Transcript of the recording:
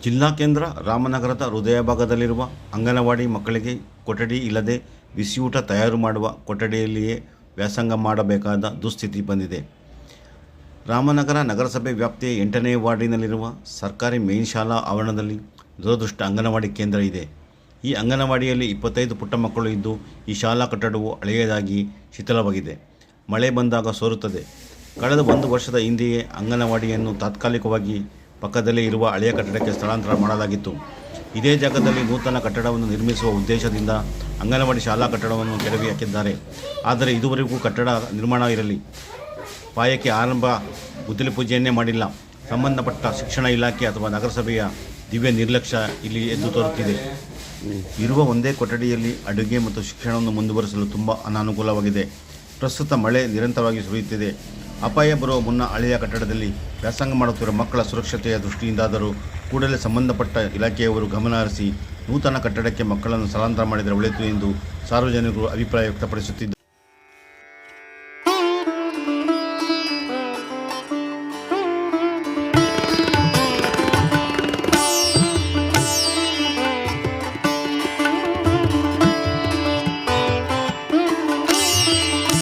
ಜಿಲ್ಲಾ ಕೇಂದ್ರ ರಾಮನಗರದ ಹೃದಯ ಭಾಗದಲ್ಲಿರುವ ಅಂಗನವಾಡಿ ಮಕ್ಕಳಿಗೆ ಕೊಠಡಿ ಇಲ್ಲದೆ ಬಿಸಿಯೂಟ ತಯಾರು ಮಾಡುವ ಕೊಠಡಿಯಲ್ಲಿಯೇ ವ್ಯಾಸಂಗ ಮಾಡಬೇಕಾದ ದುಸ್ಥಿತಿ ಬಂದಿದೆ. ರಾಮನಗರ ನಗರಸಭೆ ವ್ಯಾಪ್ತಿಯ 8ನೇ ವಾರ್ಡಿನಲ್ಲಿರುವ ಸರ್ಕಾರಿ ಮೇನ್ ಶಾಲಾ ಆವರಣದಲ್ಲಿ ದುರದೃಷ್ಟ ಅಂಗನವಾಡಿ ಕೇಂದ್ರ ಇದೆ. ಈ ಅಂಗನವಾಡಿಯಲ್ಲಿ 25 ಪುಟ್ಟ ಮಕ್ಕಳು ಇದ್ದು, ಈ ಶಾಲಾ ಕಟ್ಟಡವು ಹಳೆಯದಾಗಿ ಶಿಥಿಲವಾಗಿದೆ. ಮಳೆ ಬಂದಾಗ ಸೋರುತ್ತದೆ. ಕಳೆದ 1 ವರ್ಷದ ಹಿಂದೆಯೇ ಅಂಗನವಾಡಿಯನ್ನು ತಾತ್ಕಾಲಿಕವಾಗಿ ಪಕ್ಕದಲ್ಲೇ ಇರುವ ಹಳೆಯ ಕಟ್ಟಡಕ್ಕೆ ಸ್ಥಳಾಂತರ ಮಾಡಲಾಗಿತ್ತು. ಇದೇ ಜಾಗದಲ್ಲಿ ನೂತನ ಕಟ್ಟಡವನ್ನು ನಿರ್ಮಿಸುವ ಉದ್ದೇಶದಿಂದ ಅಂಗನವಾಡಿ ಶಾಲಾ ಕಟ್ಟಡವನ್ನು ಕೆಡವಿ ಹಾಕಿದ್ದಾರೆ. ಆದರೆ ಇದುವರೆಗೂ ಕಟ್ಟಡ ನಿರ್ಮಾಣ ಇರಲಿ, ಪಾಯಕ್ಕೆ ಆರಂಭ ಗುದ್ದಲಿ ಪೂಜೆಯನ್ನೇ ಮಾಡಿಲ್ಲ. ಸಂಬಂಧಪಟ್ಟ ಶಿಕ್ಷಣ ಇಲಾಖೆ ಅಥವಾ ನಗರಸಭೆಯ ದಿವ್ಯ ನಿರ್ಲಕ್ಷ್ಯ ಇಲ್ಲಿ ಎದ್ದು ತೋರುತ್ತಿದೆ. ಇರುವ ಒಂದೇ ಕೊಠಡಿಯಲ್ಲಿ ಅಡುಗೆ ಮತ್ತು ಶಿಕ್ಷಣವನ್ನು ಮುಂದುವರಿಸಲು ತುಂಬ ಅನಾನುಕೂಲವಾಗಿದೆ. ಪ್ರಸ್ತುತ ಮಳೆ ನಿರಂತರವಾಗಿ ಸುರಿಯುತ್ತಿದೆ. ಅಪಾಯ ಬರುವ ಮುನ್ನ ಹಳೆಯ ಕಟ್ಟಡದಲ್ಲಿ ವ್ಯಾಸಂಗ ಮಾಡುತ್ತಿರುವ ಮಕ್ಕಳ ಸುರಕ್ಷತೆಯ ದೃಷ್ಟಿಯಿಂದಾದರೂ ಕೂಡಲೇ ಸಂಬಂಧಪಟ್ಟ ಇಲಾಖೆಯವರು ಗಮನ ಹರಿಸಿ ನೂತನ ಕಟ್ಟಡಕ್ಕೆ ಮಕ್ಕಳನ್ನು ಸ್ಥಳಾಂತರ ಮಾಡಿದರೆ ಒಳಿತು ಎಂದು ಸಾರ್ವಜನಿಕರು ಅಭಿಪ್ರಾಯ ವ್ಯಕ್ತಪಡಿಸುತ್ತಿದ್ದಾರೆ.